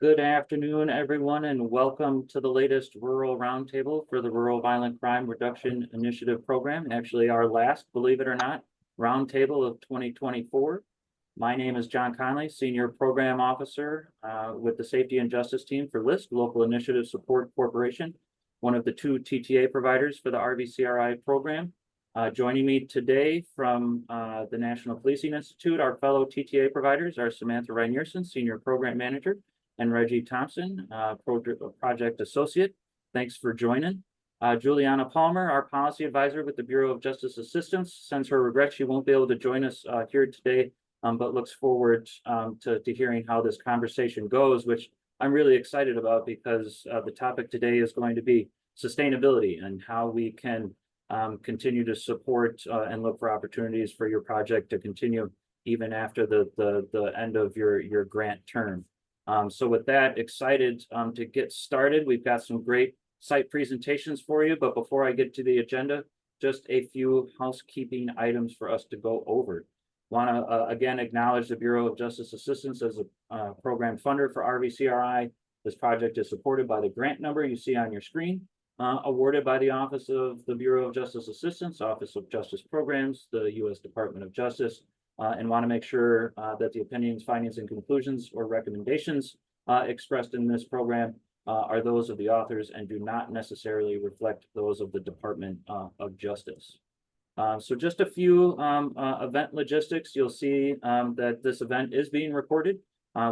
Good afternoon, everyone, and welcome to the latest Rural Roundtable for the Rural Violent Crime Reduction Initiative Program. Actually, our last, believe it or not, roundtable of 2024. My name is John Conley, Senior Program Officer with the Safety and Justice Team for LISC, Local Initiative Support Corporation, one of the two TTA providers for the RVCRI program. Joining me today from the National Policing Institute, our fellow TTA providers are Samantha Reinierson, Senior Program Manager, and Reggie Thompson, Project Associate. Thanks for joining. Juliana Palmer, our Policy Advisor with the Bureau of Justice Assistance, sends her regrets she won't be able to join us here today, but looks forward to hearing how this conversation goes, which I'm really excited about because the topic today is going to be sustainability and how we can continue to support and look for opportunities for your project to continue even after the end of your grant term. So with that, excited to get started. We've got some great site presentations for you, but before I get to the agenda, just a few housekeeping items for us to go over. Want to again acknowledge the Bureau of Justice Assistance as a program funder for RVCRI. This project is supported by the grant number you see on your screen, awarded by the Office of the Bureau of Justice Assistance, Office of Justice Programs, the U.S. Department of Justice. And want to make sure that the opinions, findings, and conclusions or recommendations expressed in this program are those of the authors and do not necessarily reflect those of the Department of Justice. So just a few event logistics. You'll see that this event is being recorded.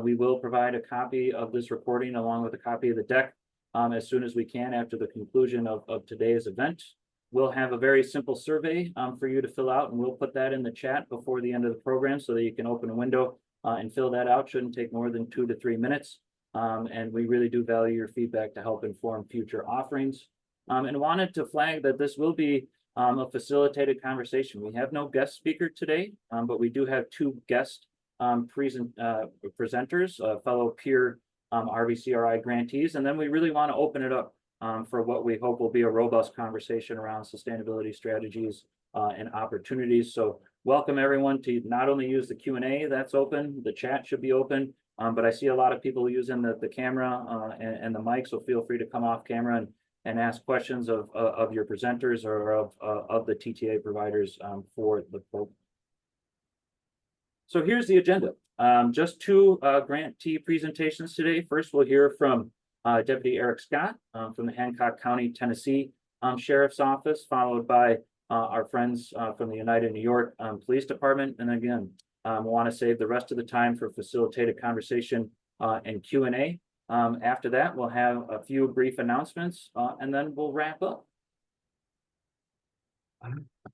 We will provide a copy of this recording along with a copy of the deck as soon as we can after the conclusion of today's event. We'll have a very simple survey for you to fill out, and we'll put that in the chat before the end of the program so that you can open a window and fill that out. Shouldn't take more than 2 to 3 minutes. And we really do value your feedback to help inform future offerings. And wanted to flag that this will be a facilitated conversation. We have no guest speaker today, but we do have 2 guest presenters, fellow peer RVCRI grantees, and then we really want to open it up for what we hope will be a robust conversation around sustainability strategies and opportunities. So welcome everyone to not only use the Q&A that's open, the chat should be open, but I see a lot of people using the camera and the mic, so feel free to come off camera and ask questions of your presenters or of the TTA providers for the program. So here's the agenda. Just 2 grantee presentations today. First, we'll hear from Deputy Eric Scott from the Hancock County, Tennessee Sheriff's Office, followed by our friends from the United New York Police Department. And again, we want to save the rest of the time for facilitated conversation and Q&A. After that, we'll have a few brief announcements and then we'll wrap up.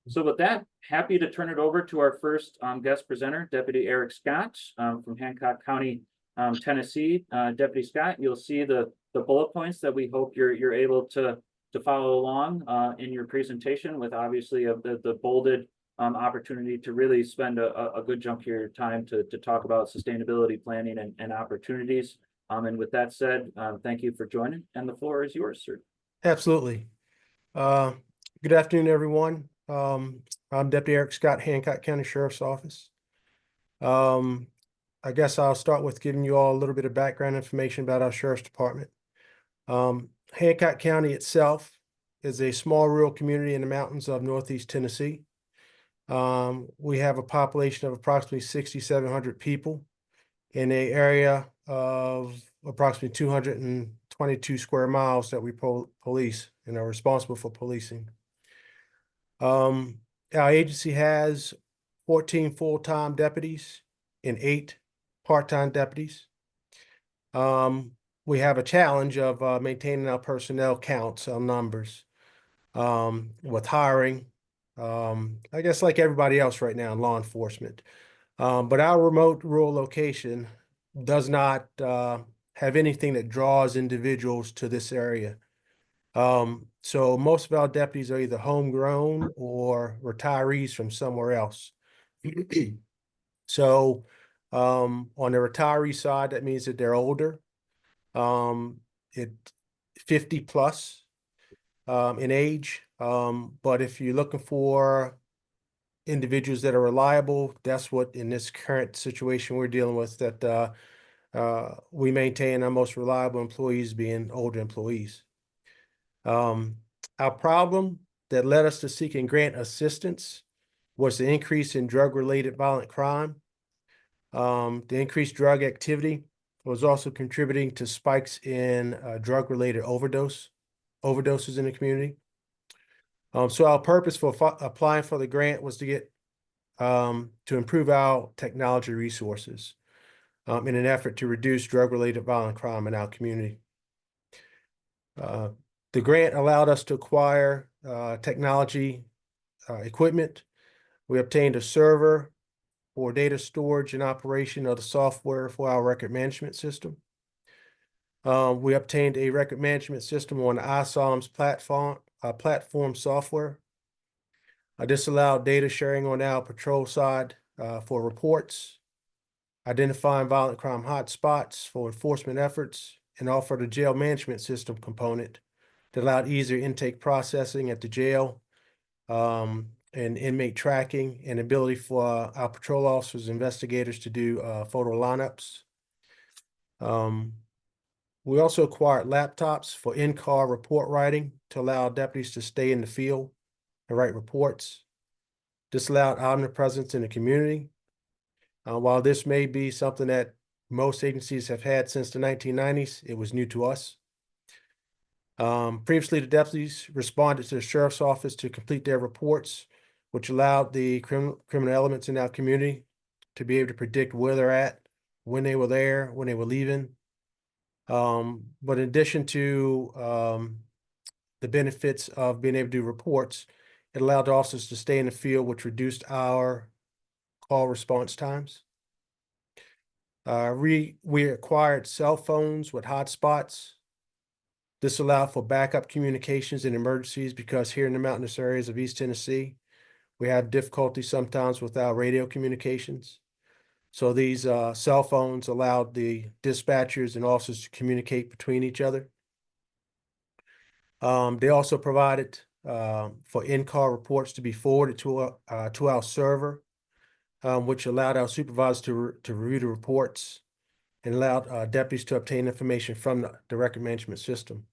So with that, happy to turn it over to our first guest presenter, Deputy Eric Scott from Hancock County, Tennessee. Deputy Scott, you'll see the bullet points that we hope you're able to follow along in your presentation, with obviously the bolded opportunity to really spend a good chunk of your time to talk about sustainability planning and opportunities. And with that said, thank you for joining, and the floor is yours, sir. Absolutely. Good afternoon, everyone. I'm Deputy Eric Scott, Hancock County Sheriff's Office. I guess I'll start with giving you all a little bit of background information about our Sheriff's Department. Hancock County itself is a small rural community in the mountains of Northeast Tennessee. We have a population of approximately 6,700 people in an area of approximately 222 square miles that we police and are responsible for policing. Our agency has 14 full-time deputies and 8 part-time deputies. We have a challenge of maintaining our personnel counts, our numbers, with hiring, I guess like everybody else right now in law enforcement. But our remote rural location does not have anything that draws individuals to this area. So most of our deputies are either homegrown or retirees from somewhere else. So on the retiree side, that means that they're older, 50 plus in age. But if you're looking for individuals that are reliable, that's what in this current situation we're dealing with, that we maintain our most reliable employees being older employees. Our problem that led us to seeking grant assistance was the increase in drug-related violent crime. The increased drug activity was also contributing to spikes in drug-related overdoses in the community. So our purpose for applying for the grant was to get to improve our technology resources in an effort to reduce drug-related violent crime in our community. The grant allowed us to acquire technology equipment. We obtained a server for data storage and operation of the software for our record management system. We obtained a record management system on ISOM's platform software. This allowed data sharing on our patrol side for reports, identifying violent crime hotspots for enforcement efforts, and offered a jail management system component that allowed easier intake processing at the jail, and inmate tracking and ability for our patrol officers, investigators to do photo lineups. We also acquired laptops for in-car report writing to allow deputies to stay in the field and write reports. This allowed omnipresence in the community. While this may be something that most agencies have had since the 1990s, it was new to us. Previously, the deputies responded to the sheriff's office to complete their reports, which allowed the criminal elements in our community to be able to predict where they're at, when they were there, when they were leaving. But in addition to the benefits of being able to do reports, it allowed the officers to stay in the field, which reduced our call response times. We acquired cell phones with hotspots. This allowed for backup communications in emergencies because here in the mountainous areas of East Tennessee, we have difficulty sometimes with our radio communications. So these cell phones allowed the dispatchers and officers to communicate between each other. They also provided for in-car reports to be forwarded to our server, which allowed our supervisors to review the reports and allowed deputies to obtain information from the record management system.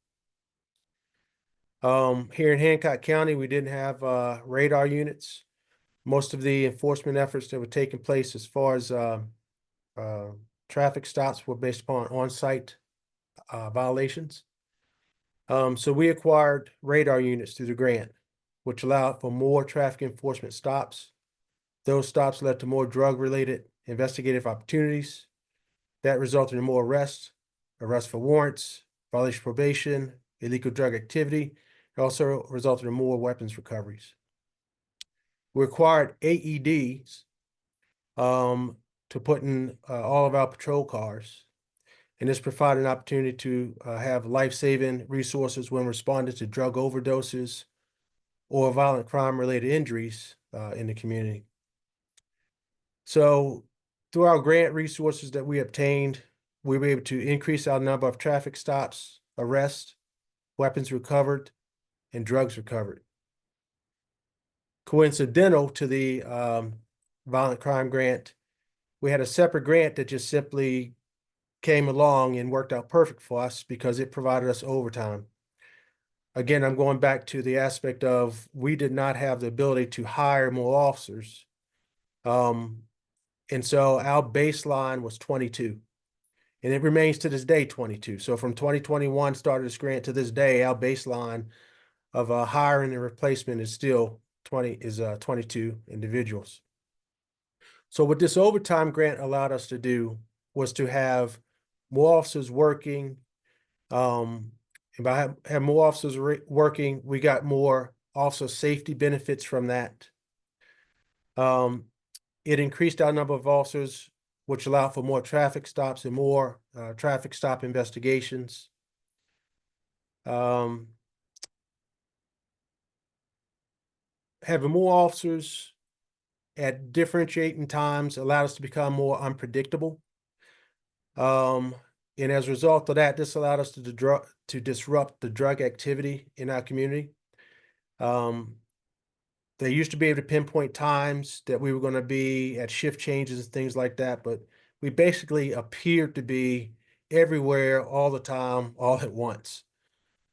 Here in Hancock County, we didn't have radar units. Most of the enforcement efforts that were taking place as far as traffic stops were based upon on-site violations. So we acquired radar units through the grant, which allowed for more traffic enforcement stops. Those stops led to more drug-related investigative opportunities. That resulted in more arrests for warrants, violation of probation, illegal drug activity. It also resulted in more weapons recoveries. We acquired AEDs to put in all of our patrol cars. And this provided an opportunity to have life-saving resources when responding to drug overdoses or violent crime-related injuries in the community. So through our grant resources that we obtained, we were able to increase our number of traffic stops, arrests, weapons recovered, and drugs recovered. Coincidental to the violent crime grant, we had a separate grant that just simply came along and worked out perfect for us because it provided us overtime. Again, I'm going back to the aspect of we did not have the ability to hire more officers. And so our baseline was 22. And it remains to this day 22. So from 2021 started this grant to this day, our baseline of hiring and replacement is still 22 individuals. So what this overtime grant allowed us to do was to have more officers working. And by having more officers working, we got more officer safety benefits from that. It increased our number of officers, which allowed for more traffic stops and more traffic stop investigations. Having more officers at differentiating times allowed us to become more unpredictable. And as a result of that, this allowed us to disrupt the drug activity in our community. They used to be able to pinpoint times that we were going to be at shift changes and things like that, but we basically appeared to be everywhere all the time, all at once.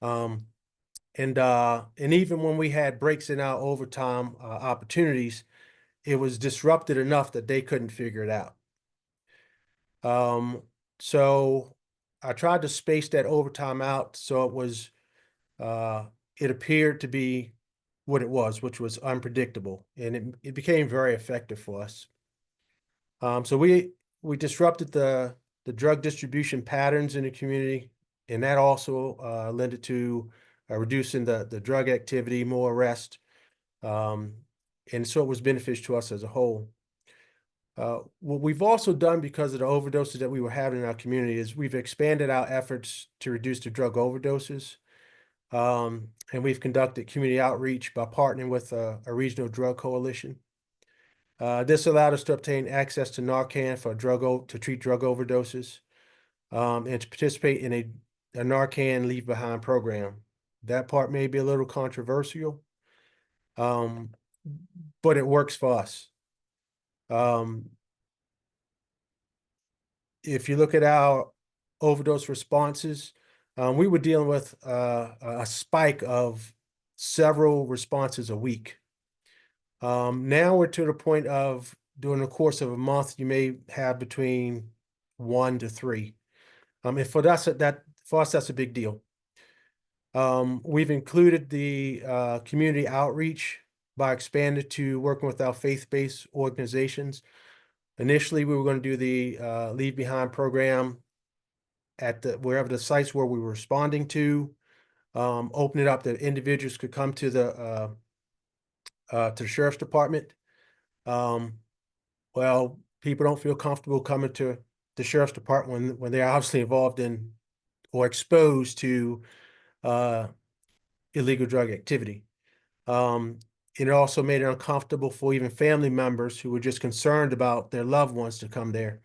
And even when we had breaks in our overtime opportunities, it was disrupted enough that they couldn't figure it out. So I tried to space that overtime out so it appeared to be what it was, which was unpredictable, and it became very effective for us. So we disrupted the drug distribution patterns in the community, and that also led to reducing the drug activity, more arrest, and so it was beneficial to us as a whole. What we've also done because of the overdoses that we were having in our community is we've expanded our efforts to reduce the drug overdoses. And we've conducted community outreach by partnering with a regional drug coalition. This allowed us to obtain access to Narcan to treat drug overdoses, and to participate in a Narcan leave behind program. That part may be a little controversial, but it works for us. If you look at our overdose responses, we were dealing with a spike of several responses a week. Now we're to the point of during the course of a month, you may have between 1 to 3. And for us, that's a big deal. We've included the community outreach by expanding to working with our faith-based organizations. Initially, we were going to do the Leave Behind program at wherever the sites where we were responding to, open it up that individuals could come to the sheriff's department. Well, people don't feel comfortable coming to the sheriff's department when they're obviously involved in or exposed to illegal drug activity. It also made it uncomfortable for even family members who were just concerned about their loved ones to come there.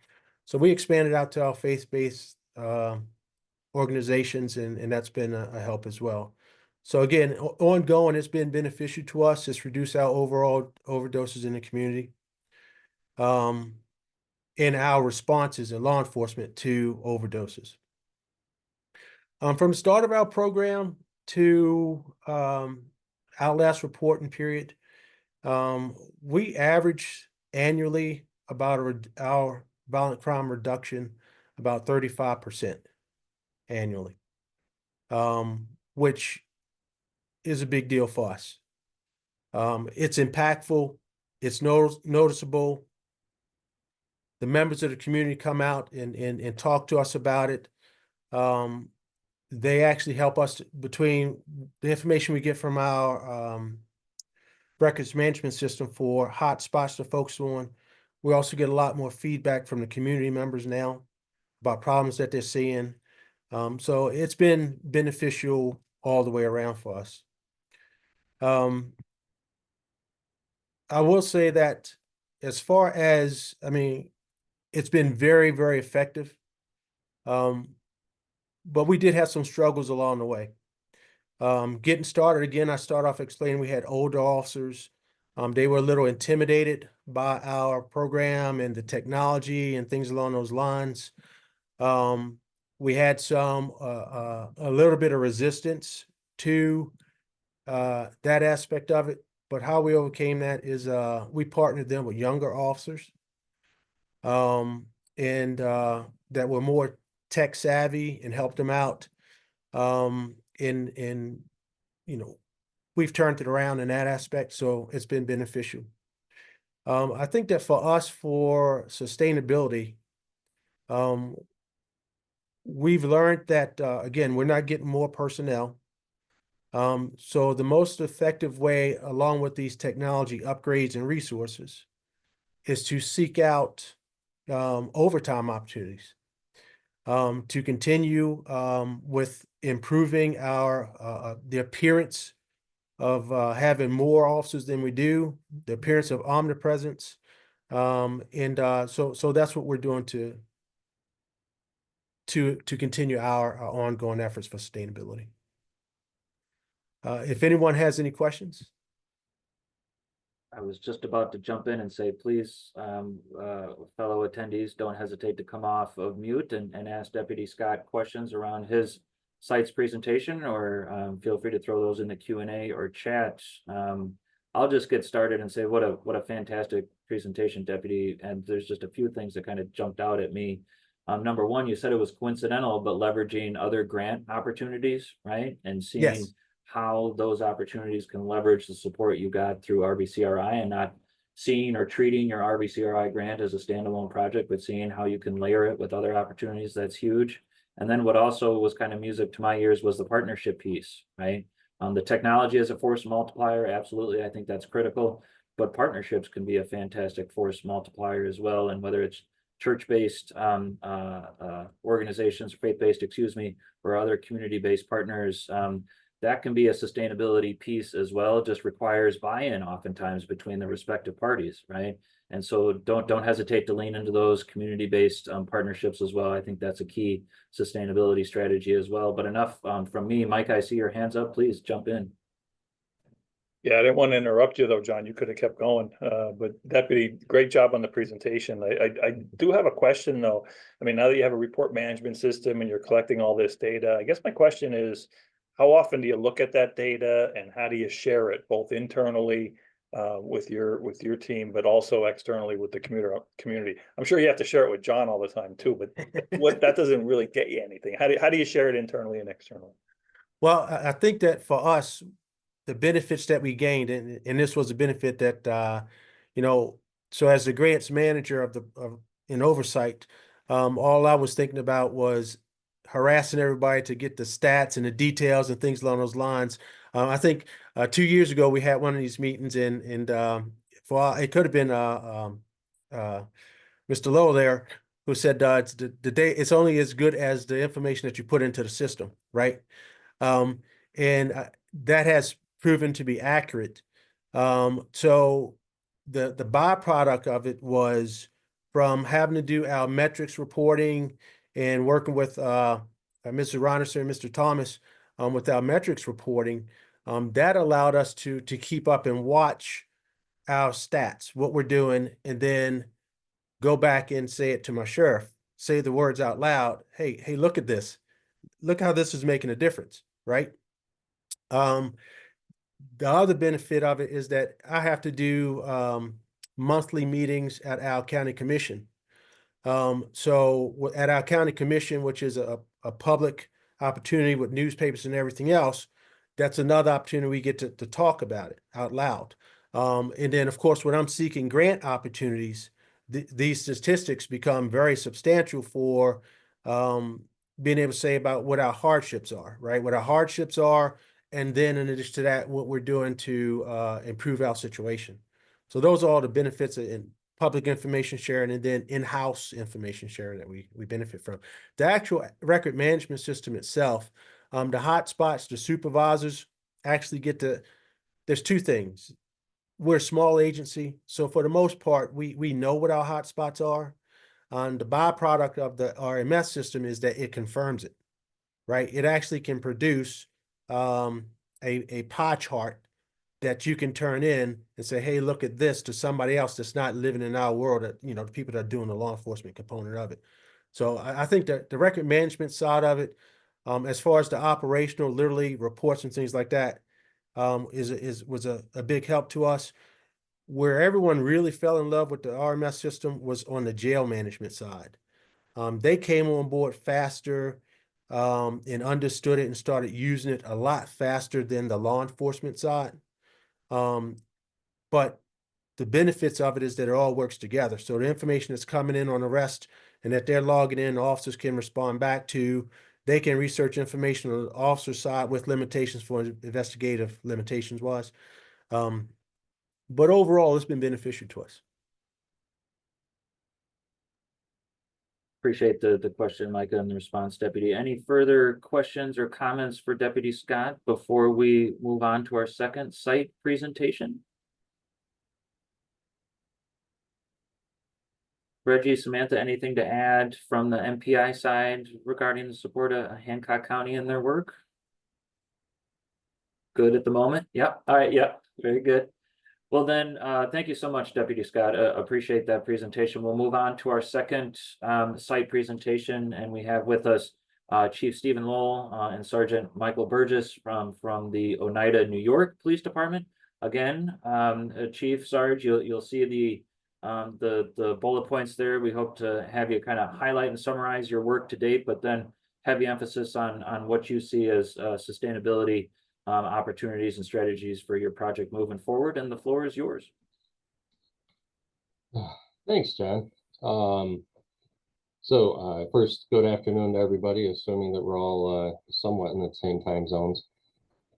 So we expanded out to our faith-based organizations, and that's been a help as well. So again, ongoing, it's been beneficial to us. It's reduced our overall overdoses in the community, in our responses in law enforcement to overdoses. From the start of our program to our last reporting period, we averaged annually about our violent crime reduction about 35% annually, which is a big deal for us. It's impactful. It's noticeable. The members of the community come out and talk to us about it. They actually help us between the information we get from our records management system for hot spots to focus on. We also get a lot more feedback from the community members now about problems that they're seeing. So it's been beneficial all the way around for us. I will say that as far as, it's been very, very effective. But we did have some struggles along the way. Getting started, again, I start off explaining we had older officers. They were a little intimidated by our program and the technology and things along those lines. We had a little bit of resistance to that aspect of it, but how we overcame that is we partnered them with younger officers, and that were more tech savvy and helped them out. We've turned it around in that aspect, so it's been beneficial. I think that for us, for sustainability, we've learned that, again, we're not getting more personnel. So the most effective way, along with these technology upgrades and resources, is to seek out overtime opportunities, to continue with improving the appearance of having more officers than we do, the appearance of omnipresence. So that's what we're doing to continue our ongoing efforts for sustainability. If anyone has any questions. I was just about to jump in and say, please, fellow attendees, don't hesitate to come off of mute and ask Deputy Scott questions around his site's presentation, or feel free to throw those in the Q&A or chat. I'll just get started and say what a fantastic presentation, Deputy. And there's just a few things that kind of jumped out at me. Number one, you said it was coincidental, but leveraging other grant opportunities, right? And seeing Yes. how those opportunities can leverage the support you got through RVCRI, and not seeing or treating your RVCRI grant as a standalone project, but seeing how you can layer it with other opportunities. That's huge. And then what also was kind of music to my ears was the partnership piece, right? The technology as a force multiplier, absolutely, I think that's critical, but partnerships can be a fantastic force multiplier as well. And whether it's church-based organizations, faith-based, excuse me, or other community-based partners, that can be a sustainability piece as well. It just requires buy-in oftentimes between the respective parties, right? And so don't hesitate to lean into those community-based partnerships as well. I think that's a key sustainability strategy as well. But enough from me. Mike, I see your hands up. Please jump in. Yeah, I didn't want to interrupt you though, John. You could have kept going. But Deputy, great job on the presentation. I do have a question though. I mean, now that you have a report management system and you're collecting all this data, I guess my question is, how often do you look at that data and how do you share it both internally with your team, but also externally with the community? I'm sure you have to share it with John all the time too, but that doesn't really get you anything. How do you share it internally and externally? Well, I think that for us, the benefits that we gained, and this was a benefit that, so as the grants manager in oversight, all I was thinking about was harassing everybody to get the stats and the details and things along those lines. I think 2 years ago we had one of these meetings, and it could have been Mr. Lowell there, who said it's it's only as good as the information that you put into the system, right? And that has proven to be accurate. So the byproduct of it was from having to do our metrics reporting and working with Mr. Ronerson and Mr. Thomas with our metrics reporting, that allowed us to keep up and watch our stats, what we're doing, and then go back and say it to my sheriff, say the words out loud. Hey, look at this. Look how this is making a difference, right? The other benefit of it is that I have to do monthly meetings at our county commission. So at our county commission, which is a public opportunity with newspapers and everything else, that's another opportunity we get to talk about it out loud. And then, of course, when I'm seeking grant opportunities, these statistics become very substantial for being able to say about what our hardships are, right? What our hardships are, and then in addition to that, what we're doing to improve our situation. So those are all the benefits in public information sharing, and then in-house information sharing that we benefit from. The actual record management system itself, the hotspots, the supervisors actually there's two things. We're a small agency, so for the most part, we know what our hotspots are. And the byproduct of the RMS system is that it confirms it, right? It actually can produce a pie chart that you can turn in and say, hey, look at this, to somebody else that's not living in our world, that, the people that are doing the law enforcement component of it. So I think that the record management side of it, as far as the operational, literally reports and things like that, was a big help to us. Where everyone really fell in love with the RMS system was on the jail management side. They came on board faster and understood it and started using it a lot faster than the law enforcement side. But the benefits of it is that it all works together. So the information that's coming in on arrest and that they're logging in, the officers can respond back to. They can research information on the officer side with limitations for investigative limitations wise. But overall, it's been beneficial to us. Appreciate the question, Micah, and the response, Deputy. Any further questions or comments for Deputy Scott before we move on to our second site presentation? Reggie, Samantha, anything to add from the MPI side regarding the support of Hancock County and their work? Good at the moment? Yep. All right. Yep. Very good. Well then, thank you so much, Deputy Scott. Appreciate that presentation. We'll move on to our second site presentation, and we have with us Chief Stephen Lowell and Sergeant Michael Burgess from the Oneida, New York Police Department. Again, Chief Sarge, you'll see the bullet points there. We hope to have you kind of highlight and summarize your work to date, but then heavy emphasis on what you see as sustainability opportunities and strategies for your project moving forward, and the floor is yours. Thanks, John. First, good afternoon to everybody, assuming that we're all somewhat in the same time zones.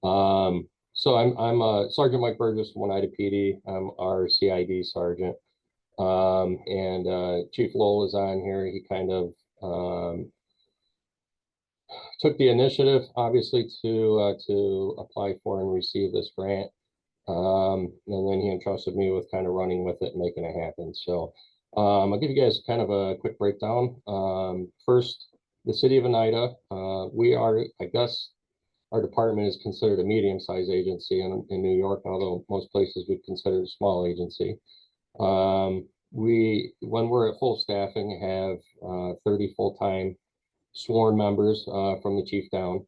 I'm Sergeant Mike Burgess from Oneida PD. I'm our CID sergeant. Chief Lowell is on here. He kind of took the initiative, obviously, to apply for and receive this grant. And then he entrusted me with kind of running with it and making it happen. So I'll give you guys kind of a quick breakdown. First, the city of Oneida. We are, I guess, our department is considered a medium-sized agency in New York, although most places we consider a small agency. When we're at full staffing, have 30 full-time sworn members from the chief down.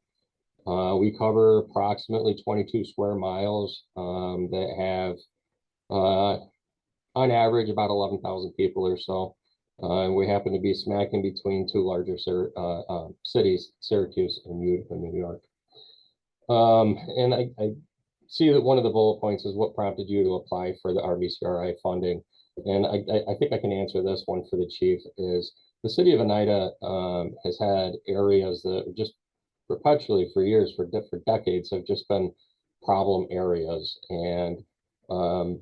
We cover approximately 22 square miles that have, on average, about 11,000 people or so. We happen to be smack in between two larger cities, Syracuse and Utica, New York. I see that one of the bullet points is what prompted you to apply for the RVCRI funding. And I think I can answer this one for the chief. Is the city of Oneida has had areas that just perpetually for years, for decades, have just been problem areas, and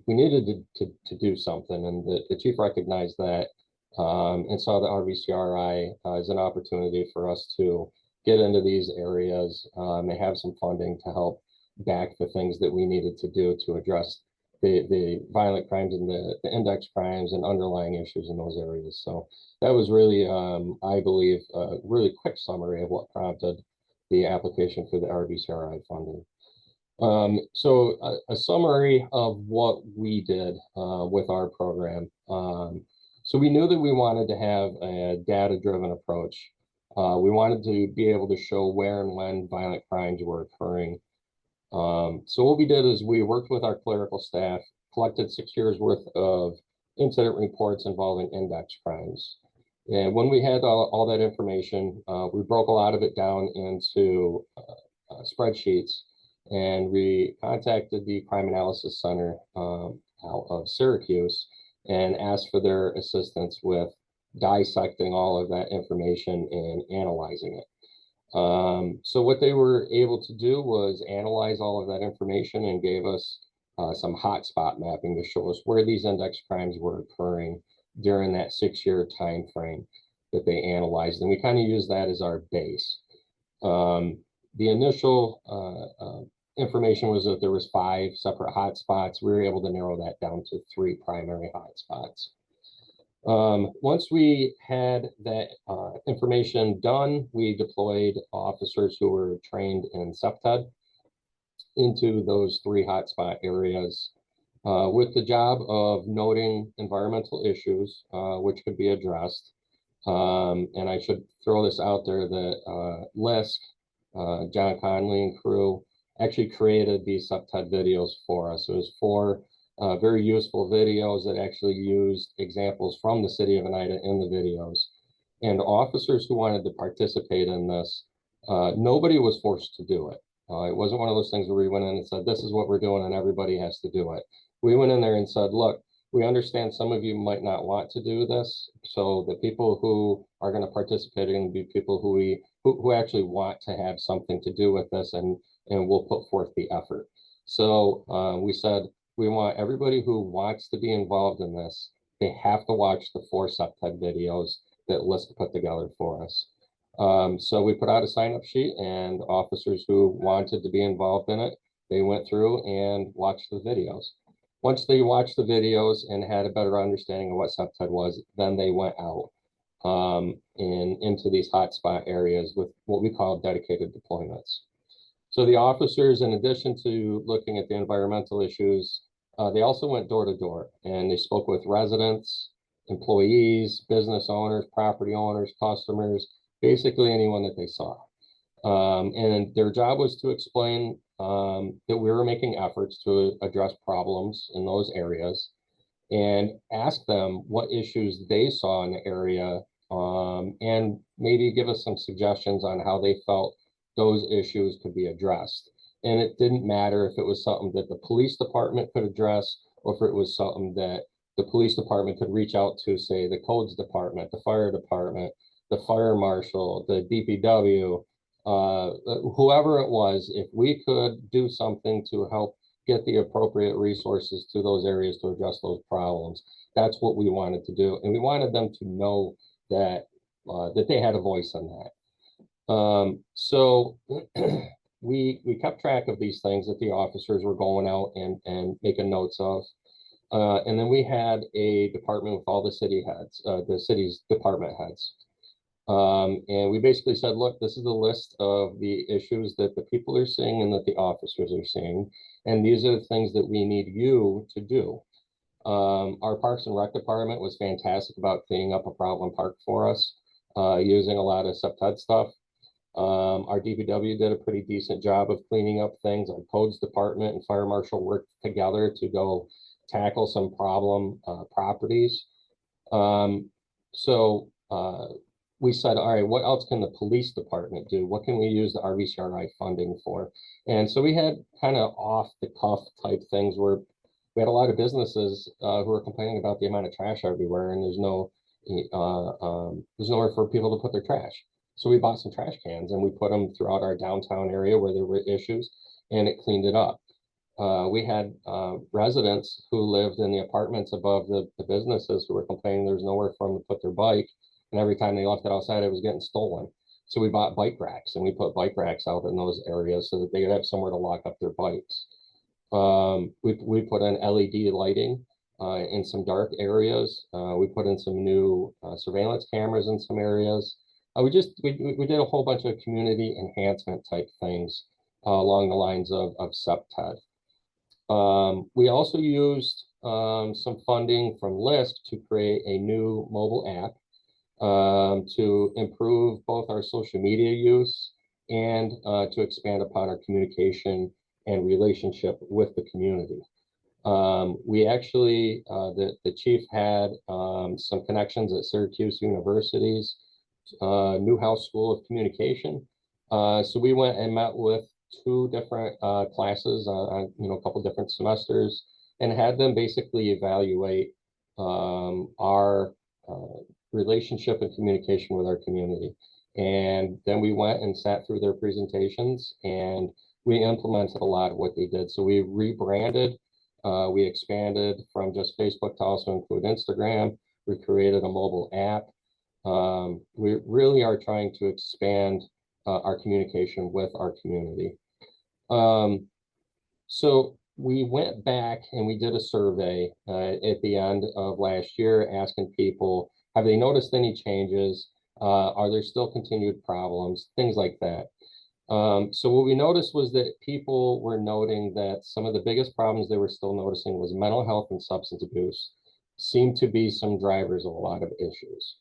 we needed to do something, and the chief recognized that and saw the RVCRI as an opportunity for us to get into these areas and have some funding to help back the things that we needed to do to address the violent crimes and the index crimes and underlying issues in those areas. So that was really, I believe, a really quick summary of what prompted the application for the RVCRI funding. A summary of what we did with our program. So we knew that we wanted to have a data-driven approach. We wanted to be able to show where and when violent crimes were occurring. So what we did is we worked with our clerical staff, collected 6 years worth of incident reports involving index crimes. And when we had all that information, we broke a lot of it down into spreadsheets, and we contacted the Crime Analysis Center out of Syracuse and asked for their assistance with dissecting all of that information and analyzing it. So what they were able to do was analyze all of that information and gave us some hotspot mapping to show us where these index crimes were occurring during that 6-year time frame that they analyzed. And we kind of use that as our base. The initial information was that there was 5 separate hotspots. We were able to narrow that down to 3 primary hotspots. Once we had that information done, we deployed officers who were trained in CPTED into those 3 hotspot areas with the job of noting environmental issues which could be addressed. And I should throw this out there that LISC, John Conley and crew, actually created these CPTED videos for us. It was 4 very useful videos that actually used examples from the city of Oneida in the videos. And officers who wanted to participate in this, nobody was forced to do it. It wasn't one of those things where we went in and said, this is what we're doing and everybody has to do it. We went in there and said, look, we understand some of you might not want to do this. So the people who are going to participate are going to be people who actually want to have something to do with this and will put forth the effort. So we said, we want everybody who wants to be involved in this, they have to watch the 4 CPTED videos that LISC put together for us. So we put out a sign-up sheet, and officers who wanted to be involved in it, they went through and watched the videos. Once they watched the videos and had a better understanding of what CPTED was, then they went out into these hotspot areas with what we call dedicated deployments. So the officers, in addition to looking at the environmental issues, They also went door to door and they spoke with residents, employees, business owners, property owners, customers, basically anyone that they saw. And their job was to explain that we were making efforts to address problems in those areas and ask them what issues they saw in the area, and maybe give us some suggestions on how they felt those issues could be addressed. And it didn't matter if it was something that the police department could address or if it was something that the police department could reach out to, say, the codes department, the fire department, the fire marshal, the DPW, whoever it was. If we could do something to help get the appropriate resources to those areas to address those problems, that's what we wanted to do. And we wanted them to know that that they had a voice in that. So we kept track of these things that the officers were going out and making notes of. And then we had a department with all the city heads, the city's department heads. And we basically said, look, this is a list of the issues that the people are seeing and that the officers are seeing. And these are the things that we need you to do. Our Parks and Rec department was fantastic about cleaning up a problem park for us, using a lot of SEPTED stuff. Our DPW did a pretty decent job of cleaning up things. Our codes department and fire marshal worked together to go tackle some problem properties. We said, all right, what else can the police department do? What can we use the RVCRI funding for? And so we had kind of off the cuff type things where we had a lot of businesses who were complaining about the amount of trash everywhere, and there's nowhere for people to put their trash. So we bought some trash cans and we put them throughout our downtown area where there were issues, and it cleaned it up. We had residents who lived in the apartments above the businesses who were complaining there's nowhere for them to put their bike. And every time they left it outside, it was getting stolen. So we bought bike racks and we put bike racks out in those areas so that they could have somewhere to lock up their bikes. We put in LED lighting in some dark areas. We put in some new surveillance cameras in some areas. We did a whole bunch of community enhancement type things along the lines of SEPTED. We also used some funding from LISC to create a new mobile app to improve both our social media use and to expand upon our communication and relationship with the community. We actually, the chief had some connections at Syracuse University's Newhouse School of Communication. So we went and met with 2 different classes on a couple different semesters and had them basically evaluate our relationship and communication with our community. And then we went and sat through their presentations and we implemented a lot of what they did. So we rebranded, we expanded from just Facebook to also include Instagram. We created a mobile app. We really are trying to expand our communication with our community. So we went back and we did a survey at the end of last year asking people, have they noticed any changes? Are there still continued problems? Things like that. So what we noticed was that people were noting that some of the biggest problems they were still noticing was mental health and substance abuse seemed to be some drivers of a lot of issues.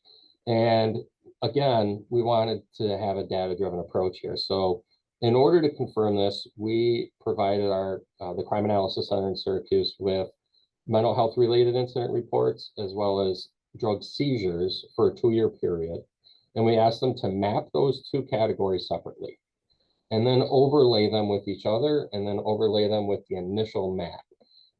And again, we wanted to have a data-driven approach here. So in order to confirm this, we provided the Crime Analysis Center in Syracuse with mental health related incident reports, as well as drug seizures for a 2-year period. And we asked them to map those 2 categories separately and then overlay them with each other and then overlay them with the initial map.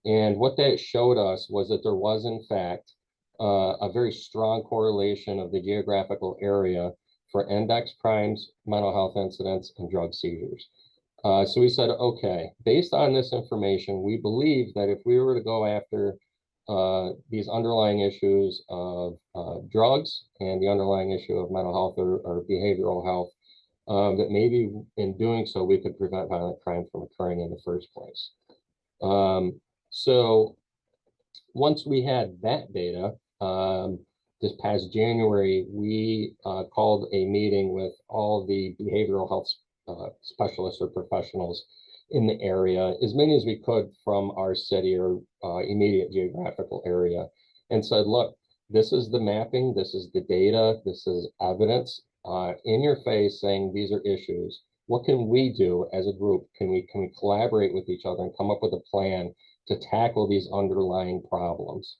And what that showed us was that there was, in fact, a very strong correlation of the geographical area for index crimes, mental health incidents, and drug seizures. So we said, okay, based on this information, we believe that if we were to go after these underlying issues of drugs and the underlying issue of mental health or behavioral health, that maybe in doing so, we could prevent violent crime from occurring in the first place. So once we had that data, this past January, we called a meeting with all the behavioral health specialists or professionals in the area, as many as we could from our city or immediate geographical area, and said, look, this is the mapping, this is the data, this is evidence in your face saying these are issues. What can we do as a group? Can we collaborate with each other and come up with a plan to tackle these underlying problems?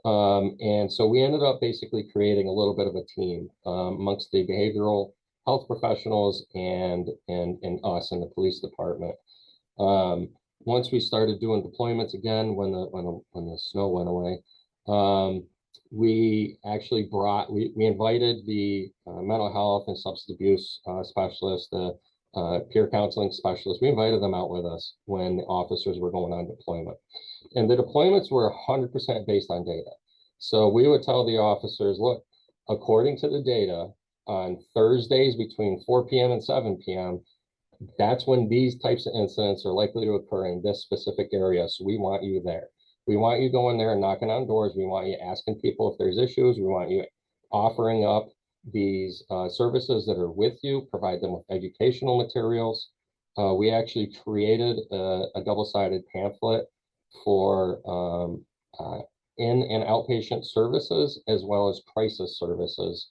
And so we ended up basically creating a little bit of a team amongst the behavioral health professionals and us in the police department. Once we started doing deployments again, when the snow went away, we actually we invited the mental health and substance abuse specialists, the peer counseling specialists. We invited them out with us when the officers were going on deployment. And the deployments were 100% based on data. So we would tell the officers, look, according to the data, on Thursdays between 4 p.m. and 7 p.m., that's when these types of incidents are likely to occur in this specific area. So we want you there. We want you going there and knocking on doors. We want you asking people if there's issues. We want you offering up these services that are with you, provide them with educational materials. We actually created a double-sided pamphlet for in and outpatient services as well as crisis services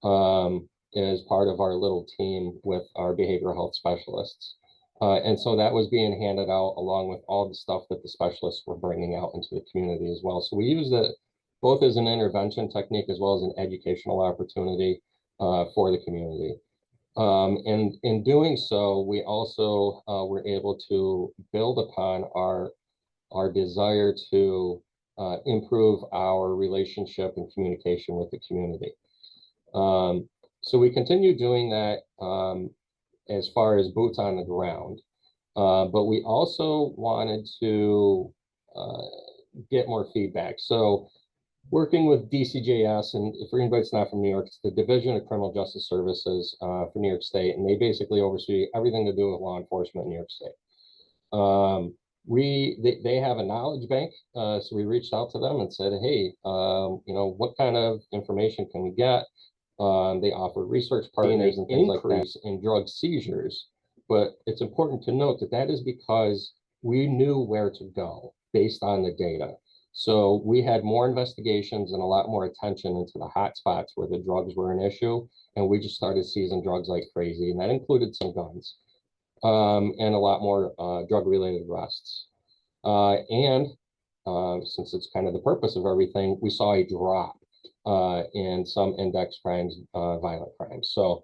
as part of our little team with our behavioral health specialists. And so that was being handed out along with all the stuff that the specialists were bringing out into the community as well. So we used it both as an intervention technique as well as an educational opportunity for the community. And in doing so, we also were able to build upon our desire to improve our relationship and communication with the community. So we continue doing that as far as boots on the ground, but we also wanted to get more feedback. So working with DCJS, and for anybody that's not from New York, it's the Division of Criminal Justice Services for New York State, and they basically oversee everything to do with law enforcement in New York State. They have a knowledge bank, so we reached out to them and said, hey, what kind of information can we get? They offer research partners and things like that in drug seizures, but it's important to note that that is because we knew where to go based on the data. So we had more investigations and a lot more attention into the hot spots where the drugs were an issue, and we just started seizing drugs like crazy, and that included some guns and a lot more drug-related arrests. Since it's kind of the purpose of everything, we saw a drop in some index crimes, violent crimes. So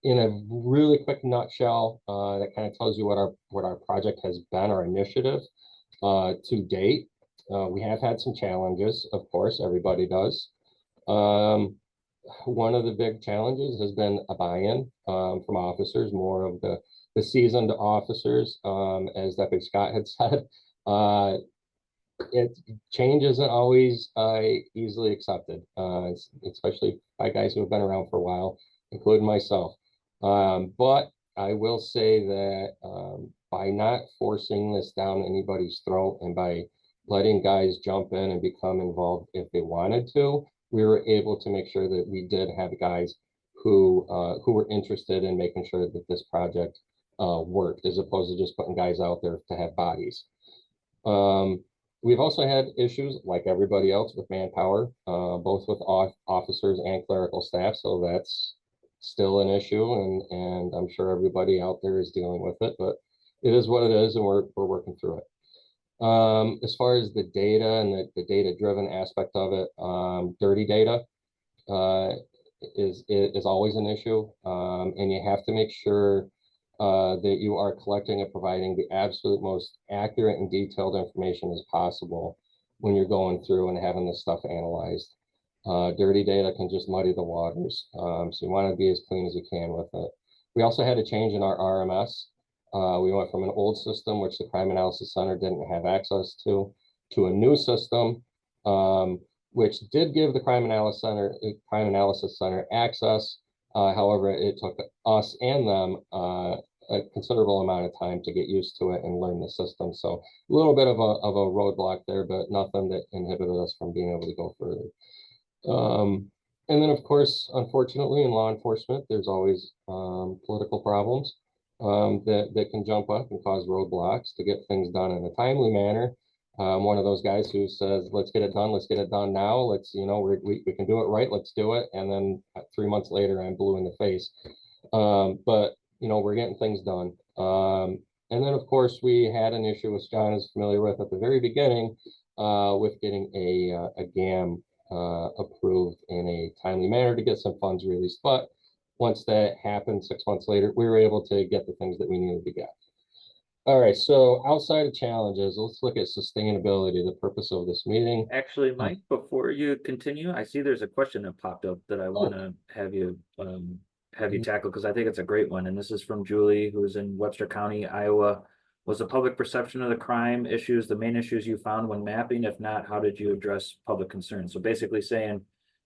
in a really quick nutshell, that kind of tells you what our project has been, our initiative to date. We have had some challenges, of course, everybody does. One of the big challenges has been a buy-in from officers, more of the seasoned officers, as Deputy Scott had said. Change isn't always easily accepted, especially by guys who have been around for a while, including myself. But I will say that by not forcing this down anybody's throat and by letting guys jump in and become involved if they wanted to, we were able to make sure that we did have guys who were interested in making sure that this project worked, as opposed to just putting guys out there to have bodies. We've also had issues, like everybody else, with manpower, both with officers and clerical staff. So that's still an issue, and I'm sure everybody out there is dealing with it, but it is what it is, and we're working through it. As far as the data and the data-driven aspect of it, dirty data is always an issue, and you have to make sure that you are collecting and providing the absolute most accurate and detailed information as possible when you're going through and having this stuff analyzed. Dirty data can just muddy the waters, so you want to be as clean as you can with it. We also had a change in our RMS. We went from an old system, which the Crime Analysis Center didn't have access to a new system, which did give the Crime Analysis Center access. However, it took us and them a considerable amount of time to get used to it and learn the system. So a little bit of a roadblock there, but nothing that inhibited us from being able to go further. And then, of course, unfortunately, in law enforcement, there's always political problems. that can jump up and cause roadblocks to get things done in a timely manner. One of those guys who says, let's get it done now. Let's, we can do it right. Let's do it. And then 3 months later, I'm blue in the face. But, we're getting things done. And then, of course, we had an issue, which John is familiar with at the very beginning, with getting a GAM approved in a timely manner to get some funds released. But once that happened 6 months later, we were able to get the things that we needed to get. All right, so outside of challenges, let's look at sustainability, the purpose of this meeting. Actually, Mike, before you continue, I see there's a question that popped up that I want to have you tackle, because I think it's a great one. And this is from Julie, who's in Webster County, Iowa. Was the public perception of the crime issues the main issues you found when mapping? If not, how did you address public concerns? So basically saying,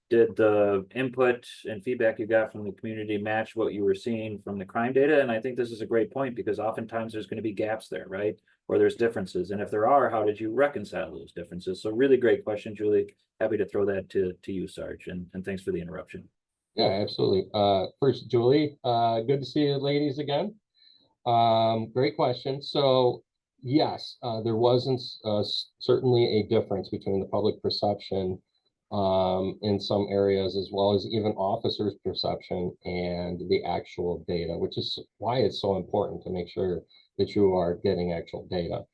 did the input and feedback you got from the community match what you were seeing from the crime data? And I think this is a great point, because oftentimes there's going to be gaps there, right? Or there's differences. And if there are, how did you reconcile those differences? So really great question, Julie. Happy to throw that to you, Sarge, and thanks for the interruption. Yeah, absolutely. First, Julie, good to see you ladies again. Great question. So yes, there wasn't certainly a difference between the public perception in some areas, as well as even officers' perception and the actual data, which is why it's so important to make sure that you are getting actual data.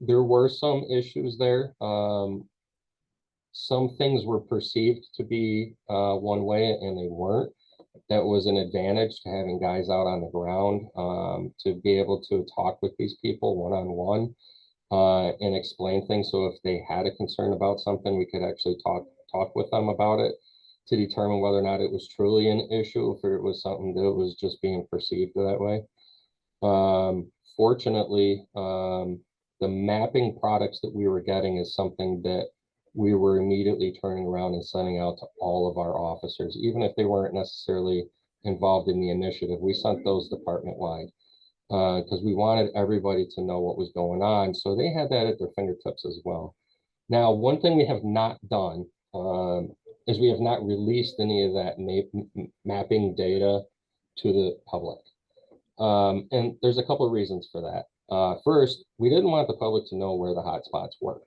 There were some issues there. Some things were perceived to be one way and they weren't. That was an advantage to having guys out on the ground to be able to talk with these people one-on-one and explain things. So if they had a concern about something, we could actually talk with them about it to determine whether or not it was truly an issue, if it was something that was just being perceived that way. Fortunately, the mapping products that we were getting is something that we were immediately turning around and sending out to all of our officers, even if they weren't necessarily involved in the initiative. We sent those department-wide because we wanted everybody to know what was going on. So they had that at their fingertips as well. Now, one thing we have not done is we have not released any of that mapping data to the public. And there's a couple of reasons for that. First, we didn't want the public to know where the hotspots were.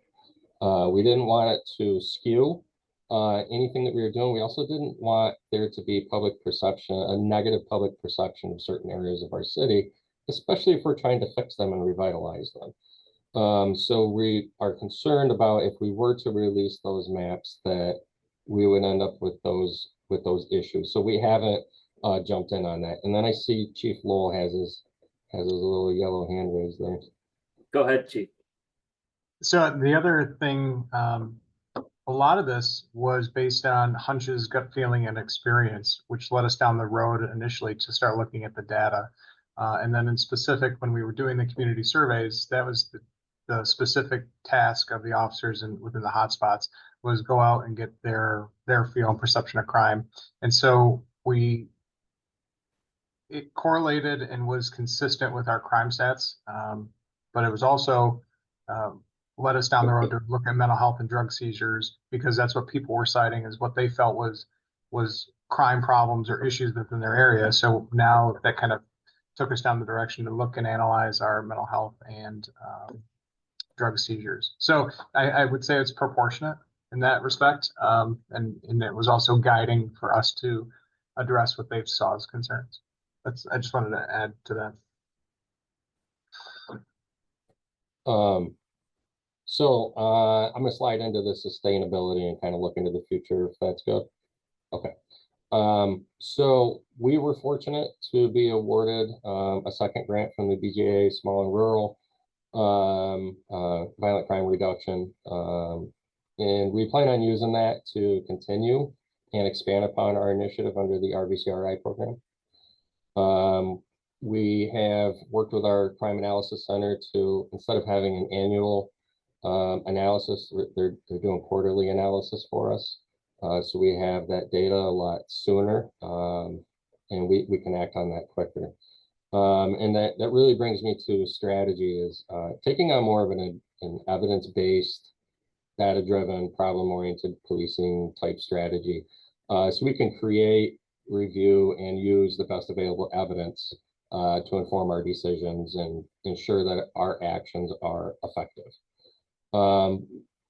We didn't want it to skew anything that we were doing. We also didn't want there to be public perception, a negative public perception of certain areas of our city, especially if we're trying to fix them and revitalize them. So we are concerned about, if we were to release those maps, that we would end up with those issues. So we haven't jumped in on that. And then I see Chief Lowell has his little yellow hand raised there. Go ahead, Chief. So the other thing, a lot of this was based on hunches, gut feeling, and experience, which led us down the road initially to start looking at the data. And then in specific, when we were doing the community surveys, that was the specific task of the officers within the hotspots, was go out and get their feel and perception of crime. And so it correlated and was consistent with our crime stats, but it was also led us down the road to look at mental health and drug seizures, because that's what people were citing as what they felt was crime problems or issues within their area. So now that kind of took us down the direction to look and analyze our mental health and drug seizures. So I would say it's proportionate in that respect, and it was also guiding for us to address what they saw as concerns. I just wanted to add to that. So I'm gonna slide into the sustainability and kind of look into the future, if that's good. Okay. So we were fortunate to be awarded a second grant from the BJA Small and Rural Violent Crime Reduction. And we plan on using that to continue and expand upon our initiative under the RVCRI program. We have worked with our Crime Analysis Center to, instead of having an annual analysis, they're doing quarterly analysis for us. So we have that data a lot sooner, and we can act on that quicker. And that really brings me to strategy, is taking on more of an evidence-based, data-driven, problem-oriented policing type strategy. So we can create review and use the best available evidence to inform our decisions and ensure that our actions are effective.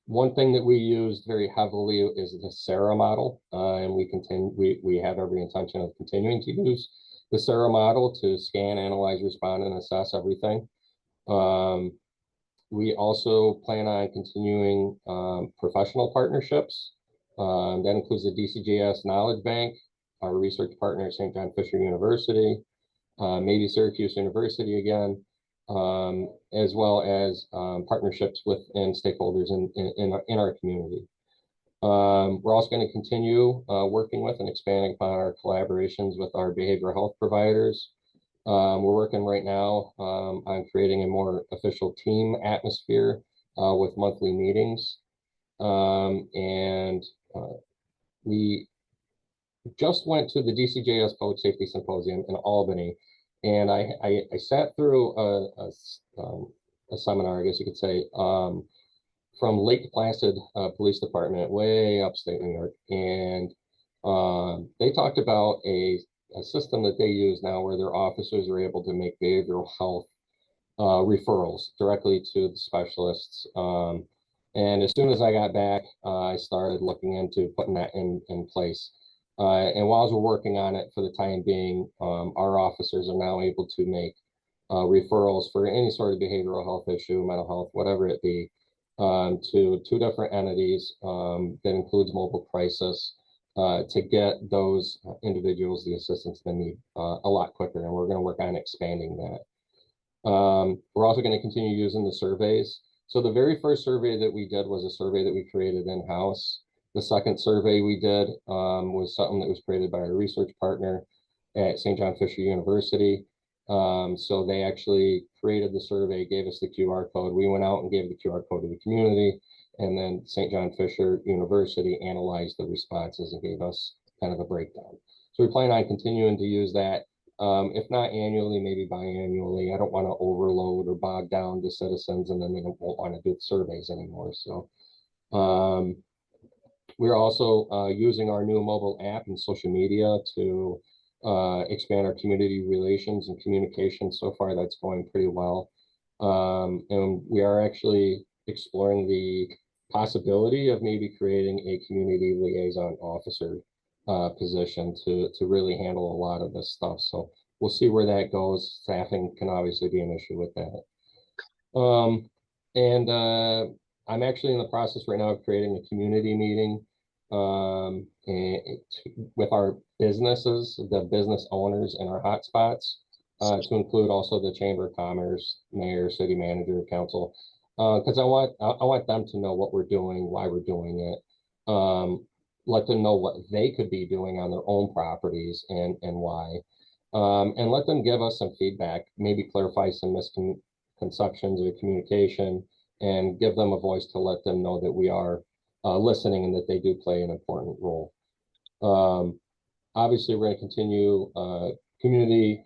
One thing that we used very heavily is the SARA model, and we have every intention of continuing to use the SARA model to scan, analyze, respond, and assess everything. We also plan on continuing professional partnerships. That includes the DCJS Knowledge Bank, our research partner at St. John Fisher University, maybe Syracuse University again, as well as partnerships with and stakeholders in our community. We're also going to continue working with and expanding upon our collaborations with our behavioral health providers. We're working right now on creating a more official team atmosphere with monthly meetings. We just went to the DCJS Public Safety Symposium in Albany, and I sat through a seminar, I guess you could say, from Lake Placid Police Department, way upstate New York, and they talked about a system that they use now where their officers are able to make behavioral health referrals directly to the specialists. And as soon as I got back, I started looking into putting that in place. And while we're working on it for the time being, our officers are now able to make referrals for any sort of behavioral health issue, mental health, whatever it be, to 2 different entities that includes mobile crisis to get those individuals the assistance they need a lot quicker. And we're going to work on expanding that. We're also going to continue using the surveys. So the very first survey that we did was a survey that we created in-house. The second survey we did was something that was created by our research partner at St. John Fisher University. So they actually created the survey, gave us the QR code. We went out and gave the QR code to the community, and then St. John Fisher University analyzed the responses and gave us kind of a breakdown. So we plan on continuing to use that, if not annually, maybe biannually. I don't want to overload or bog down the citizens, and then they won't want to do the surveys anymore. So we're also using our new mobile app and social media to expand our community relations and communication. So far, that's going pretty well. And we are actually exploring the possibility of maybe creating a community liaison officer position to really handle a lot of this stuff. So we'll see where that goes. Staffing can obviously be an issue with that. I'm actually in the process right now of creating a community meeting with our businesses, the business owners in our hotspots, to include also the Chamber of Commerce, mayor, city manager, council, because I want them to know what we're doing, why we're doing it, let them know what they could be doing on their own properties and why, and let them give us some feedback, maybe clarify some misconceptions or communication, and give them a voice to let them know that we are listening and that they do play an important role. Obviously, we're going to continue community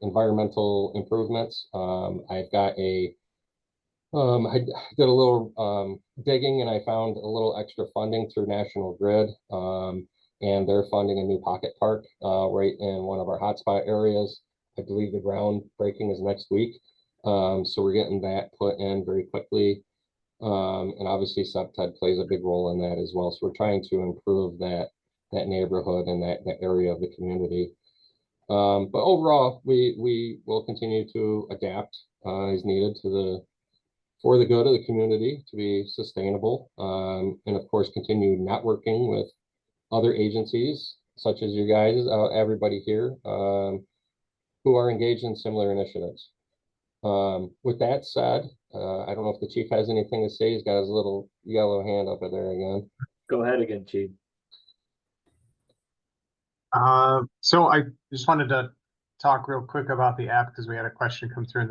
environmental improvements. I've got I did a little digging, and I found a little extra funding through National Grid, and they're funding a new pocket park right in one of our hotspot areas. I believe the groundbreaking is next week. So we're getting that put in very quickly. And obviously SEPTED plays a big role in that as well. So we're trying to improve that neighborhood and that area of the community. But overall, we will continue to adapt as needed for the good of the community to be sustainable. And of course, continue networking with other agencies such as you guys, everybody here, who are engaged in similar initiatives. With that said, I don't know if the chief has anything to say. He's got his little yellow hand up there again. Go ahead again, Chief. So I just wanted to talk real quick about the app because we had a question come through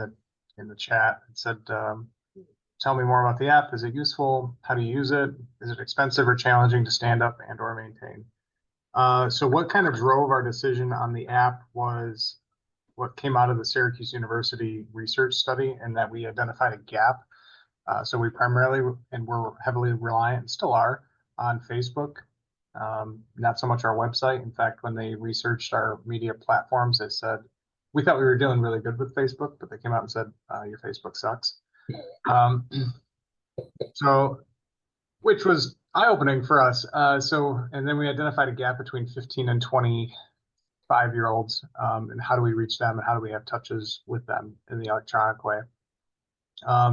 in the chat. It said, tell me more about the app. Is it useful? How do you use it? Is it expensive or challenging to stand up and or maintain? So what kind of drove our decision on the app was what came out of the Syracuse University research study, and that we identified a gap. So we primarily, and we're heavily reliant, and still are, on Facebook not so much our website. In fact, when they researched our media platforms, they said, we thought we were doing really good with Facebook, but they came out and said, your Facebook sucks. So, which was eye-opening for us. And then we identified a gap between 15 and 25-year-olds, and how do we reach them and how do we have touches with them in the electronic way?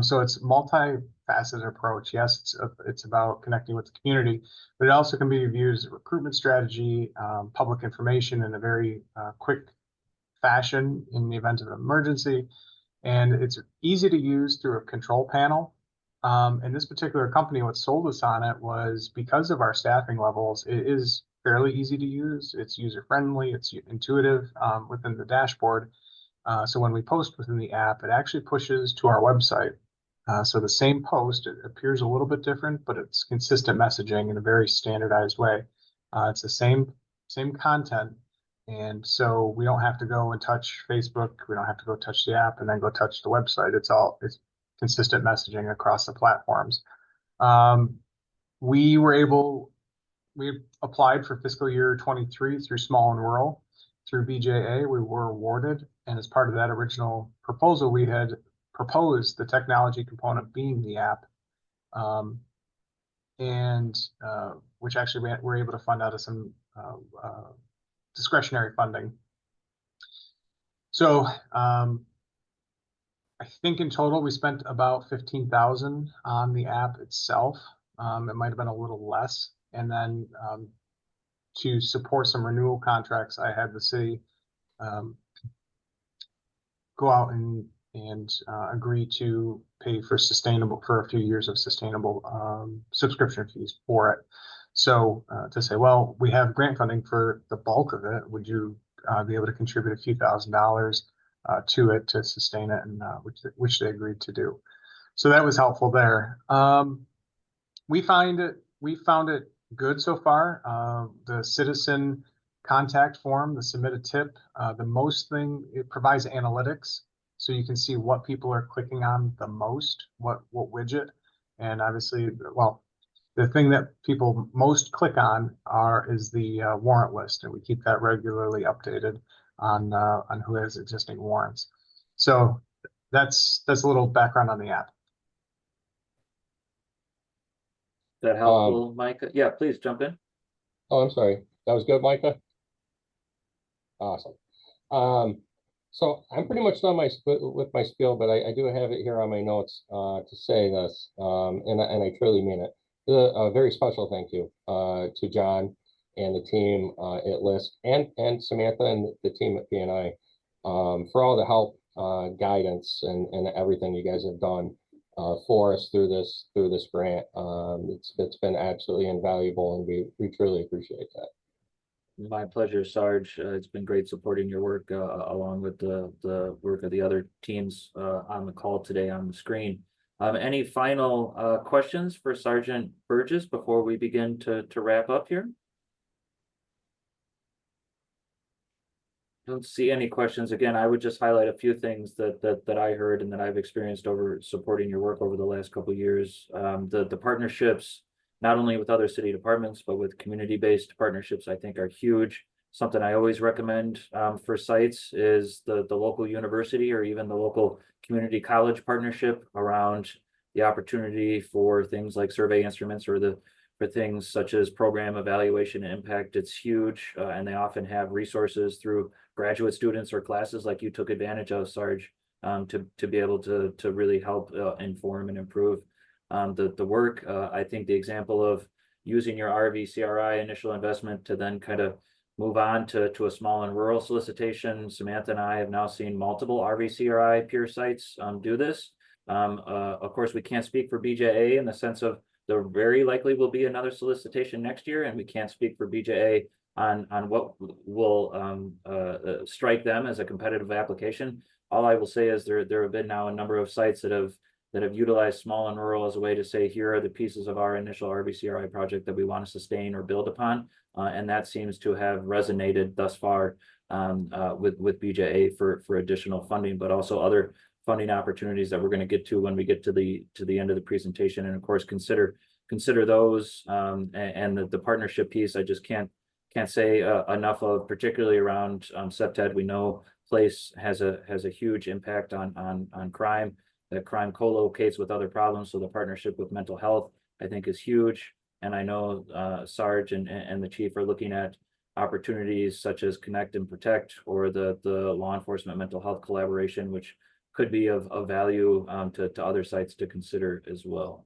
So it's multifaceted approach. Yes, it's about connecting with the community, but it also can be viewed as a recruitment strategy, public information in a very quick fashion in the event of an emergency. And it's easy to use through a control panel. And this particular company, what sold us on it was because of our staffing levels, it is fairly easy to use. It's user-friendly, it's intuitive within the dashboard. So when we post within the app, it actually pushes to our website. So the same post, it appears a little bit different, but it's consistent messaging in a very standardized way. It's the same content. And so we don't have to go and touch Facebook. We don't have to go touch the app and then go touch the website. It's consistent messaging across the platforms. We applied for fiscal year 23 through small and rural. Through BJA, we were awarded, and as part of that original proposal, we had proposed the technology component being the app, which actually we were able to fund out of some discretionary funding. So I think in total we spent about $15,000 on the app itself. It might have been a little less, and then to support some renewal contracts, I had the city go out and agree to pay for a few years of sustainable subscription fees for it. So to say, well, we have grant funding for the bulk of it. Would you be able to contribute a few $1,000s to it to sustain it, and which they agreed to do. So that was helpful there. We found it good so far. The citizen contact form, the submit a tip, it provides analytics, so you can see what people are clicking on the most, what widget, and obviously, well, the thing that people most click on is the warrant list, and we keep that regularly updated on who has existing warrants. So that's a little background on the app. That helpful, Micah? Yeah, please jump in. Oh, I'm sorry. That was good, Micah? Awesome. So I'm pretty much done with my spiel, but I do have it here on my notes to say this, and I truly mean it. A very special thank you to John and the team at LISC and Samantha and the team at P&I for all the help, guidance, and everything you guys have done for us through this grant. It's been absolutely invaluable, and we truly appreciate that. My pleasure, Sarge. It's been great supporting your work along with the work of the other teams on the call today on the screen. Any final questions for Sergeant Burgess before we begin to wrap up here? Don't see any questions. Again, I would just highlight a few things that I heard and that I've experienced over supporting your work over the last couple of years. The partnerships, not only with other city departments, but with community-based partnerships, I think are huge. Something I always recommend for sites is the local university or even the local community college partnership around the opportunity for things like survey instruments or for things such as program evaluation and impact. It's huge, and they often have resources through graduate students or classes like you took advantage of, Sarge, to be able to really help inform and improve the work. I think the example of using your RVCRI initial investment to then kind of move on to a small and rural solicitation. Samantha and I have now seen multiple RVCRI peer sites do this. Of course, we can't speak for BJA in the sense of there very likely will be another solicitation next year, and we can't speak for BJA on what will strike them as a competitive application. All I will say is there have been now a number of sites that have utilized small and rural as a way to say, here are the pieces of our initial RVCRI project that we want to sustain or build upon. And that seems to have resonated thus far with BJA for additional funding, but also other funding opportunities that we're going to get to when we get to the end of the presentation. And of course, consider consider those, and the partnership piece, I just can't say enough of, particularly around CPTED. We know place has a huge impact on crime. That crime co-locates with other problems, so the partnership with mental health, I think, is huge. And I know Sarge and the chief are looking at opportunities such as Connect and Protect, or the law enforcement mental health collaboration, which could be of value to other sites to consider as well.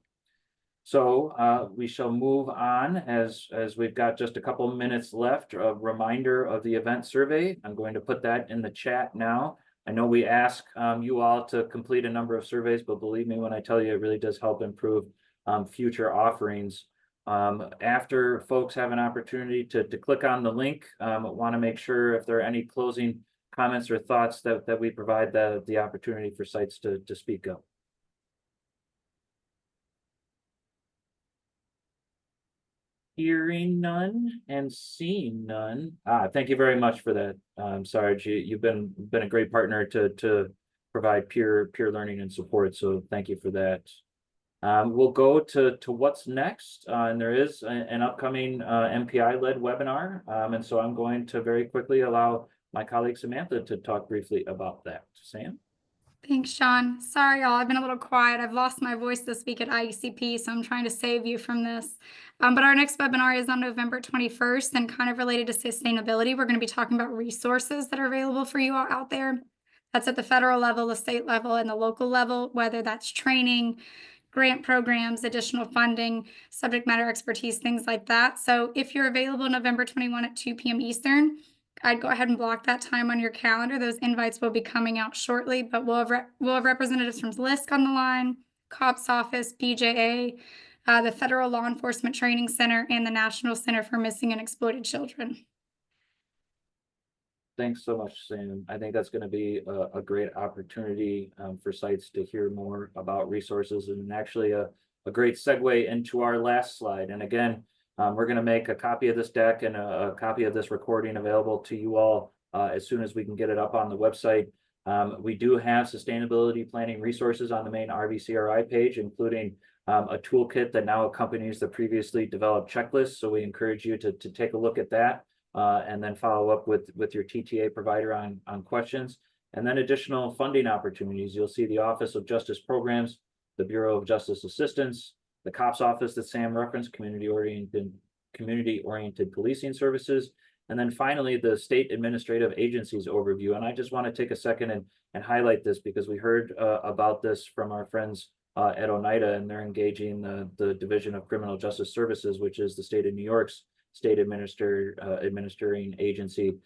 So we shall move on as we've got just a couple of minutes left. A reminder of the event survey. I'm going to put that in the chat now. I know we ask you all to complete a number of surveys, but believe me when I tell you, it really does help improve future offerings. After folks have an opportunity to click on the link, want to make sure if there are any closing comments or thoughts that we provide the opportunity for sites to speak up. Hearing none and seeing none. Thank you very much for that, Sarge. You've been a great partner to provide peer learning and support. So thank you for that. We'll go to what's next, and there is an upcoming MPI-led webinar, and so I'm going to very quickly allow my colleague Samantha to talk briefly about that. Sam? Thanks, Sean. Sorry, y'all. I've been a little quiet. I've lost my voice this week at IECP, so I'm trying to save you from this. But our next webinar is on November 21st, and kind of related to sustainability. We're going to be talking about resources that are available for you all out there. That's at the federal level, the state level, and the local level, whether that's training, grant programs, additional funding, subject matter expertise, things like that. So if you're available November 21 at 2 p.m. Eastern, I'd go ahead and block that time on your calendar. Those invites will be coming out shortly, but we'll have representatives from LISC on the line, COPS office, BJA, the Federal Law Enforcement Training Center, and the National Center for Missing and Exploited Children. Thanks so much, Sam. I think that's going to be a great opportunity for sites to hear more about resources, and actually a great segue into our last slide. And again, we're going to make a copy of this deck and a copy of this recording available to you all as soon as we can get it up on the website. We do have sustainability planning resources on the main RVCRI page, including a toolkit that now accompanies the previously developed checklist. So we encourage you to take a look at that and then follow up with your TTA provider on questions. And then additional funding opportunities. You'll see the Office of Justice Programs, the Bureau of Justice Assistance, the COPS office that Sam referenced, community-oriented policing services, and then finally the state administrative agencies overview. And I just want to take a second and highlight this, because we heard about this from our friends at Oneida, and they're engaging the Division of Criminal Justice Services, which is the state of New York's state administering agency.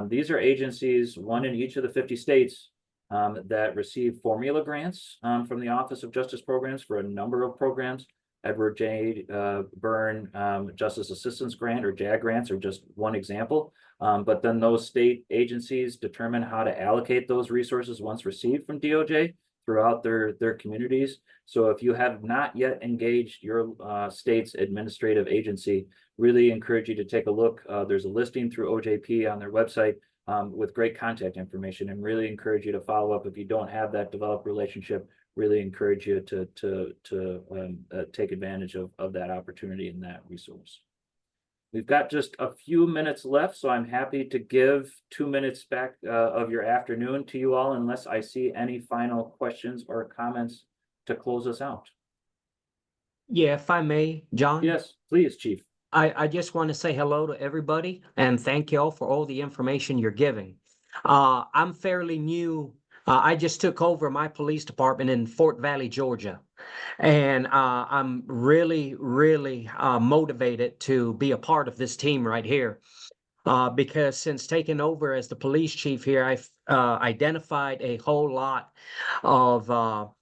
These are agencies, one in each of the 50 states, that receive formula grants from the Office of Justice Programs for a number of programs. Edward J. Byrne Justice Assistance Grant, or JAG grants, are just one example. But then those state agencies determine how to allocate those resources once received from DOJ throughout their communities. So if you have not yet engaged your state's administrative agency, really encourage you to take a look. There's a listing through OJP on their website with great contact information, and really encourage you to follow up if you don't have that developed relationship. Really encourage you to take advantage of that opportunity and that resource. We've got just a few minutes left, so I'm happy to give 2 minutes back of your afternoon to you all, unless I see any final questions or comments to close us out. Yeah, if I may, John. Yes, please, Chief. I just want to say hello to everybody and thank y'all for all the information you're giving. I'm fairly new. I just took over my police department in Fort Valley, Georgia. And I'm really, really motivated to be a part of this team right here. Because since taking over as the police chief here, I've identified a whole lot of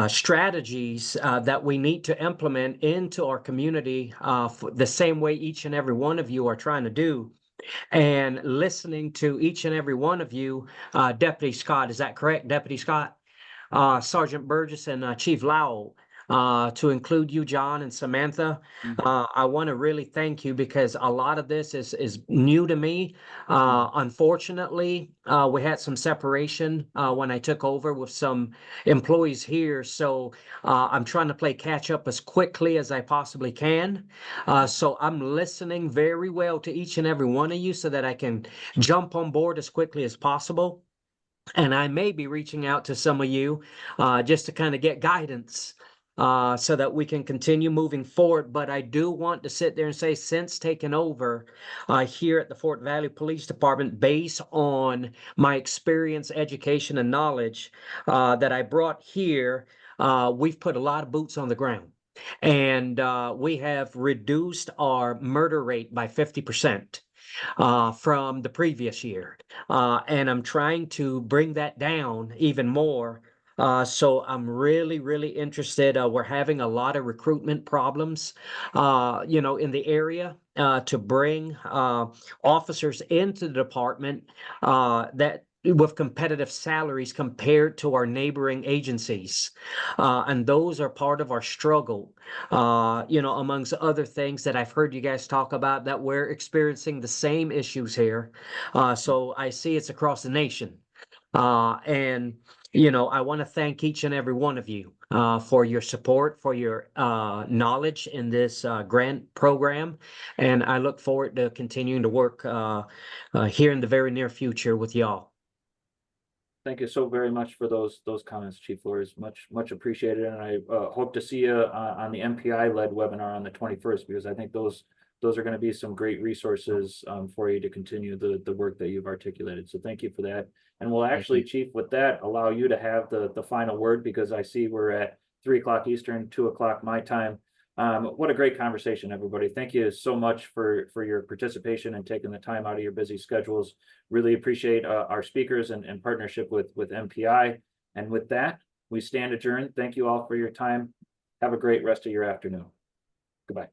strategies that we need to implement into our community the same way each and every one of you are trying to do. And listening to each and every one of you, Deputy Scott, is that correct, Deputy Scott? Sergeant Burgess and Chief Lowell, to include you, John and Samantha. I want to really thank you because a lot of this is new to me. Unfortunately, we had some separation when I took over with some employees here. So I'm trying to play catch up as quickly as I possibly can. So I'm listening very well to each and every one of you so that I can jump on board as quickly as possible. And I may be reaching out to some of you just to kind of get guidance so that we can continue moving forward. But I do want to sit there and say, since taking over here at the Fort Valley Police Department, based on my experience, education, and knowledge that I brought here, we've put a lot of boots on the ground. And we have reduced our murder rate by 50%. From the previous year. And I'm trying to bring that down even more. So I'm really, really interested. We're having a lot of recruitment problems, in the area to bring officers into the department that with competitive salaries compared to our neighboring agencies. And those are part of our struggle, amongst other things that I've heard you guys talk about, that we're experiencing the same issues here. So I see it's across the nation. And I want to thank each and every one of you for your support, for your knowledge in this grant program. And I look forward to continuing to work here in the very near future with y'all. Thank you so very much for those comments, Chief Flores. Much appreciated, and I hope to see you on the MPI-led webinar on the 21st, because I think those are going to be some great resources for you to continue the work that you've articulated. So thank you for that. And we'll actually, Chief, with that, allow you to have the final word, because I see we're at 3 o'clock Eastern, 2 o'clock my time. What a great conversation, everybody. Thank you so much for your participation and taking the time out of your busy schedules. Really appreciate our speakers and partnership with MPI. And with that, we stand adjourned. Thank you all for your time. Have a great rest of your afternoon. Goodbye.